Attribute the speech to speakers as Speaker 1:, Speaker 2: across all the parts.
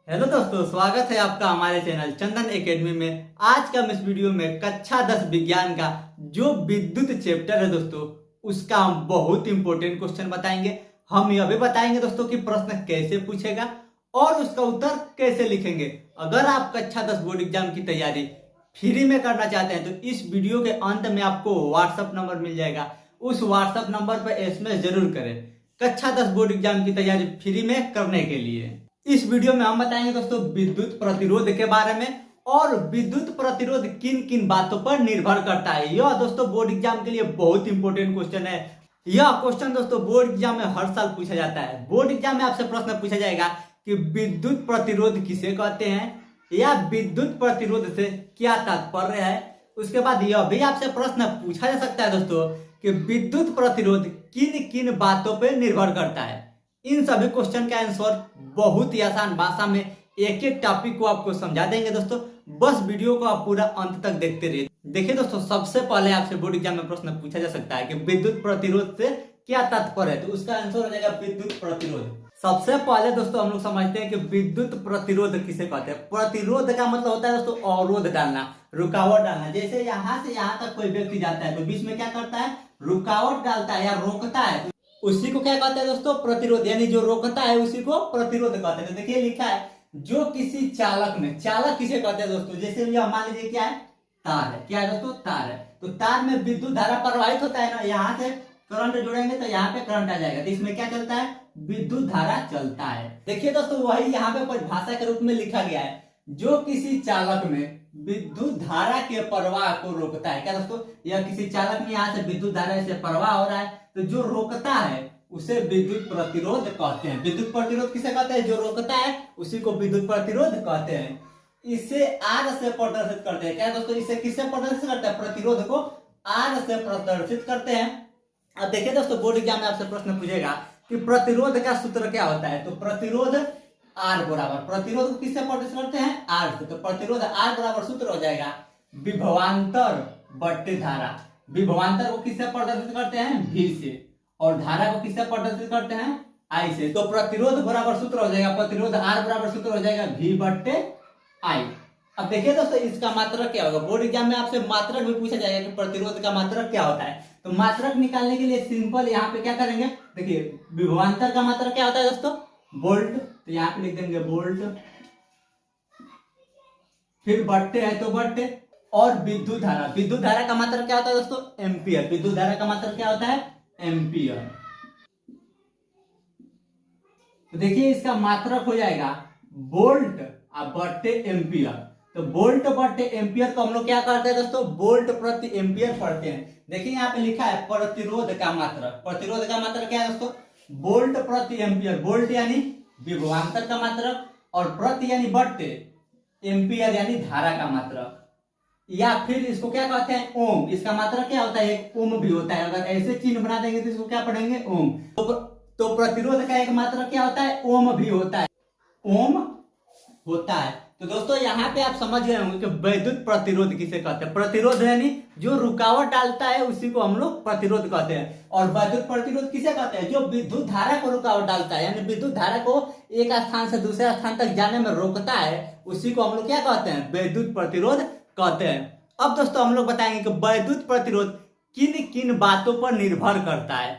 Speaker 1: Hello दोस्तों, स्वागत है आपका हमारे चैनल चंदन एकेडमी में। आज का हम इस वीडियो में कक्षा 10 विज्ञान का जो विद्युत चैप्टर है दोस्तों, उसका हम बहुत इंपॉर्टेंट क्वेश्चन बताएंगे। हम यह भी बताएंगे दोस्तों कि प्रश्न कैसे पूछेगा और उसका उत्तर कैसे लिखेंगे। अगर आप कक्षा 10 बोर्ड एग्जाम की तैयारी फ्री में करना चाहते हैं तो इस वीडियो के अंत में आपको व्हाट्सएप नंबर मिल जाएगा। उस व्हाट्सएप नंबर पर एसएमएस जरूर करें कक्षा 10 बोर्ड एग्जाम की तैयारी फ्री में करने के लिए। इस वीडियो में हम बताएंगे दोस्तों विद्युत प्रतिरोध के बारे में और विद्युत प्रतिरोध किन किन बातों पर निर्भर करता है। यह दोस्तों बोर्ड एग्जाम के लिए बहुत इंपॉर्टेंट क्वेश्चन है। यह क्वेश्चन दोस्तों बोर्ड एग्जाम में हर साल पूछा जाता है। बोर्ड एग्जाम में आपसे प्रश्न पूछा जाएगा कि विद्युत प्रतिरोध किसे कहते हैं या विद्युत प्रतिरोध से क्या तात्पर्य है। उसके बाद यह भी आपसे प्रश्न पूछा जा सकता है दोस्तों कि विद्युत प्रतिरोध किन किन बातों पर निर्भर करता है। इन सभी क्वेश्चन का आंसर बहुत ही आसान भाषा में एक एक टॉपिक को आपको समझा देंगे दोस्तों। बस वीडियो को आप पूरा अंत तक देखते रहिए। देखिए दोस्तों, सबसे पहले आपसे बोर्ड एग्जाम में प्रश्न पूछा जा सकता है कि विद्युत प्रतिरोध से क्या तात्पर्य है, तो उसका आंसर हो जाएगा विद्युत प्रतिरोध। सबसे पहले दोस्तों हम लोग समझते हैं कि विद्युत प्रतिरोध किसे कहते हैं। प्रतिरोध का मतलब होता है दोस्तों अवरोध डालना, रुकावट डालना। जैसे यहाँ से यहाँ तक कोई व्यक्ति जाता है तो बीच में क्या करता है, रुकावट डालता है या रोकता है, उसी को क्या कहते हैं दोस्तों, प्रतिरोध। यानी जो रोकता है उसी को प्रतिरोध कहते हैं। तो देखिए लिखा है जो किसी चालक में, चालक किसे कहते हैं दोस्तों, जैसे ये मान लीजिए क्या है, तार है। क्या है दोस्तों, तार है। तो तार में विद्युत धारा प्रवाहित होता है ना, यहाँ से करंट जोड़ेंगे तो यहाँ पे करंट आ जाएगा, तो इसमें क्या चलता है, विद्युत धारा चलता है। देखिए दोस्तों वही यहाँ पे परिभाषा के रूप में लिखा गया है, जो किसी चालक में विद्युत धारा के प्रवाह को रोकता है। क्या दोस्तों, यह किसी चालक में यहाँ से विद्युत धारा से प्रवाह हो रहा है, तो जो रोकता है उसे विद्युत प्रतिरोध कहते हैं। विद्युत प्रतिरोध किसे कहते हैं, जो रोकता है उसी को विद्युत प्रतिरोध कहते हैं। इसे आर से प्रदर्शित करते हैं। क्या दोस्तों, इसे किससे प्रदर्शित करते हैं, प्रतिरोध को आर से प्रदर्शित करते हैं। अब देखिए दोस्तों बोर्ड एग्जाम में आपसे प्रश्न पूछेगा कि प्रतिरोध का सूत्र क्या होता है, तो प्रतिरोध आर बराबर, प्रतिरोध को किससे प्रदर्शित करते हैं, आर से। तो प्रतिरोध आर बराबर सूत्र हो जाएगा विभवांतर बट्टे धारा। विभवांतर को किससे प्रदर्शित करते हैं, V से, और धारा को किससे प्रदर्शित करते हैं, I से। तो प्रतिरोध बराबर सूत्र हो जाएगा, प्रतिरोध R बराबर सूत्र हो जाएगा V बट्टे I। अब देखिए दोस्तों इसका मात्रक क्या होगा। बोर्ड एग्जाम में आपसे मात्रक भी पूछा जाएगा कि प्रतिरोध का मात्रक क्या होता है। तो मात्रक निकालने के लिए सिंपल यहाँ पे क्या करेंगे, देखिए विभवांतर का मात्रक क्या होता है दोस्तों, वोल्ट। तो यहाँ पे लिख देंगे वोल्ट, फिर बट्टे है तो बट्टे, और विद्युत धारा, विद्युत धारा का मात्रक क्या होता है दोस्तों, एम्पियर। विद्युत धारा का मात्रक क्या होता है, एम्पियर। तो देखिए इसका मात्रक हो जाएगा वोल्ट बट्टे एम्पियर। तो वोल्ट बट्टे एम्पियर को हम लोग क्या करते हैं दोस्तों, वोल्ट प्रति एम्पियर पढ़ते हैं। देखिए यहाँ पे लिखा है प्रतिरोध का मात्रक। प्रतिरोध का मात्रक क्या है दोस्तों, वोल्ट प्रति एम्पियर। वोल्ट यानी विभवांतर का मात्रक और प्रति यानी बट्टे, एम्पियर यानी धारा का मात्रक। या फिर इसको क्या कहते हैं, ओम। इसका मात्रक क्या होता है, एक ओम भी होता है। अगर ऐसे चिन्ह बना देंगे तो इसको क्या पढ़ेंगे, ओम। तो प्रतिरोध का एक मात्रक क्या होता है, ओम भी होता है, ओम होता है। तो दोस्तों यहाँ पे आप समझ गए होंगे कि विद्युत प्रतिरोध किसे कहते हैं। प्रतिरोध यानी जो रुकावट डालता है उसी को हम लोग प्रतिरोध कहते हैं। और विद्युत प्रतिरोध किसे कहते हैं, जो विद्युत धारा को रुकावट डालता है, यानी विद्युत धारा को एक स्थान से दूसरे स्थान तक जाने में रोकता है, उसी को हम लोग क्या कहते हैं, विद्युत प्रतिरोध कहते हैं। अब दोस्तों हम लोग बताएंगे कि विद्युत प्रतिरोध किन किन बातों पर निर्भर करता है।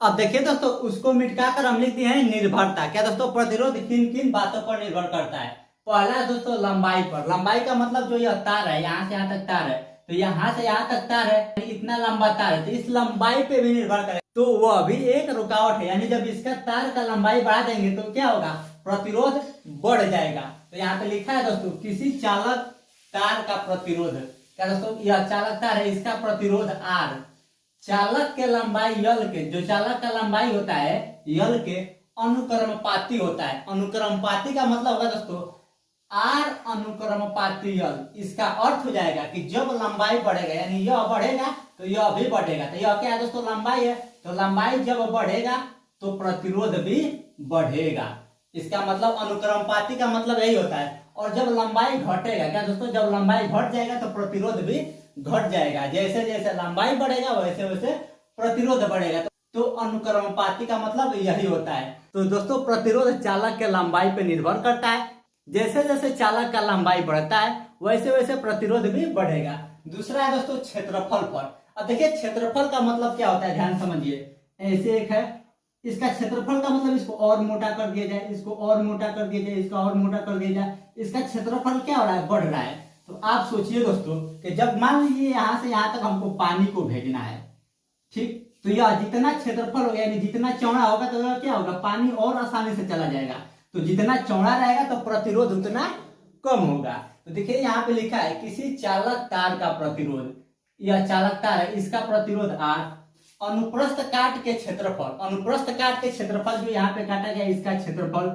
Speaker 1: अब देखिए दोस्तों उसको मिटकाकर हम लिखते हैं निर्भरता। क्या दोस्तों, प्रतिरोध किन किन बातों पर निर्भर करता है। पहला दोस्तों लंबाई पर। लंबाई का मतलब जो यह तार है, यहाँ से यहाँ तक तार है, तो यहाँ से यहाँ तक तार है, इतना लंबा तार है, तो इस लंबाई पे भी निर्भर करे। तो वह भी एक रुकावट है, यानी जब इसका तार का लंबाई बढ़ा देंगे तो क्या होगा, प्रतिरोध बढ़ जाएगा। तो यहाँ पे लिखा है दोस्तों किसी चालक तार का प्रतिरोध। क्या दोस्तों, यह चालक तार है, इसका प्रतिरोध R। चालक के लंबाई यल के, जो चालक का लंबाई होता है यल के अनुक्रमपाती होता है। अनुक्रमपाती का मतलब होगा दोस्तों R अनुक्रमपाती यल। इसका अर्थ हो जाएगा कि जब लंबाई बढ़ेगा, यानी यह बढ़ेगा तो यह भी बढ़ेगा। तो यह क्या है दोस्तों, लंबाई है। तो लंबाई जब बढ़ेगा तो प्रतिरोध भी बढ़ेगा। इसका मतलब अनुक्रमपाती का मतलब यही होता है। और जब लंबाई घटेगा, क्या दोस्तों, जब लंबाई घट जाएगा तो प्रतिरोध भी घट जाएगा। जैसे जैसे लंबाई बढ़ेगा वैसे वैसे प्रतिरोध बढ़ेगा। तो अनुक्रमपाती का मतलब यही होता है। तो दोस्तों प्रतिरोध चालक के लंबाई पर निर्भर करता है। जैसे जैसे चालक का लंबाई बढ़ता है वैसे वैसे प्रतिरोध भी बढ़ेगा। दूसरा है दोस्तों क्षेत्रफल पर। अब देखिए क्षेत्रफल का मतलब क्या होता है, ध्यान समझिए। ऐसे एक है, इसका क्षेत्रफल का मतलब इसको और मोटा कर दिया जाए, इसको और मोटा कर दिया जाए, इसका और मोटा कर दिया जाए, इसका क्षेत्रफल क्या हो रहा है, बढ़ रहा है। तो आप सोचिए दोस्तों कि जब मान लीजिए यहाँ से यहाँ तक हमको पानी को भेजना है, ठीक, तो यह जितना क्षेत्रफल होगा यानी जितना चौड़ा होगा तो क्या होगा, पानी और आसानी से चला जाएगा। तो जितना चौड़ा रहेगा तो प्रतिरोध उतना कम होगा। तो देखिए यहाँ पे लिखा है किसी चालक तार का प्रतिरोध, यह चालक तार है, इसका प्रतिरोध R, अनुप्रस्थ काट के क्षेत्रफल, अनुप्रस्थ काट के क्षेत्रफल जो यहाँ पे काटा गया इसका क्षेत्रफल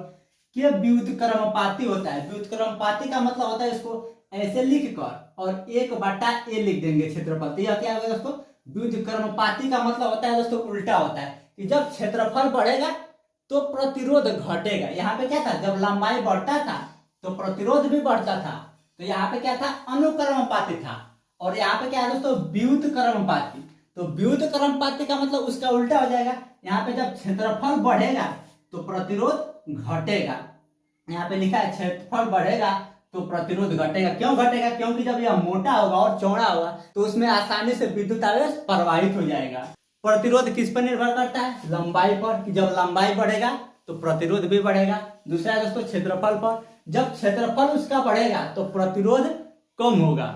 Speaker 1: के व्युत्क्रमानुपाती होता है। व्युत्क्रमानुपाती का मतलब होता है इसको ऐसे लिख कर और 1/a लिख देंगे क्षेत्रफल। तो यह क्या होगा दोस्तों, व्युत्क्रमानुपाती का मतलब होता है दोस्तों उल्टा होता है कि जब क्षेत्रफल बढ़ेगा तो प्रतिरोध घटेगा। यहाँ पे क्या था, जब लंबाई बढ़ता था तो प्रतिरोध भी बढ़ता था। तो यहाँ पे क्या था, अनुक्रमानुपाती था। और यहाँ पे क्या है दोस्तों, व्युत्क्रमानुपाती। तो व्युत्क्रमानुपाती का मतलब उसका उल्टा हो जाएगा। यहाँ पे जब क्षेत्रफल बढ़ेगा तो प्रतिरोध घटेगा। यहाँ पे लिखा है क्षेत्रफल बढ़ेगा तो प्रतिरोध घटेगा। क्यों घटेगा, क्योंकि जब यह मोटा होगा और चौड़ा होगा तो उसमें आसानी से विद्युत आवेश प्रवाहित हो जाएगा। प्रतिरोध किस पर निर्भर करता है, लंबाई पर, कि जब लंबाई बढ़ेगा तो प्रतिरोध भी बढ़ेगा। दूसरा है दोस्तों क्षेत्रफल पर, जब क्षेत्रफल उसका बढ़ेगा तो प्रतिरोध कम होगा।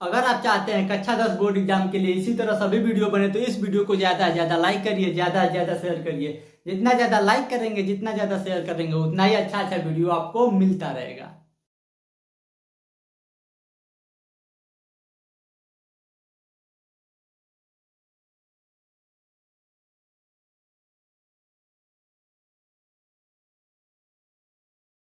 Speaker 1: अगर आप चाहते हैं कक्षा 10 बोर्ड एग्जाम के लिए इसी तरह सभी वीडियो बने तो इस वीडियो को ज्यादा से ज्यादा लाइक करिए, ज्यादा से ज्यादा शेयर करिए। जितना ज्यादा लाइक करेंगे, जितना ज्यादा शेयर करेंगे, उतना ही अच्छा अच्छा वीडियो आपको मिलता रहेगा।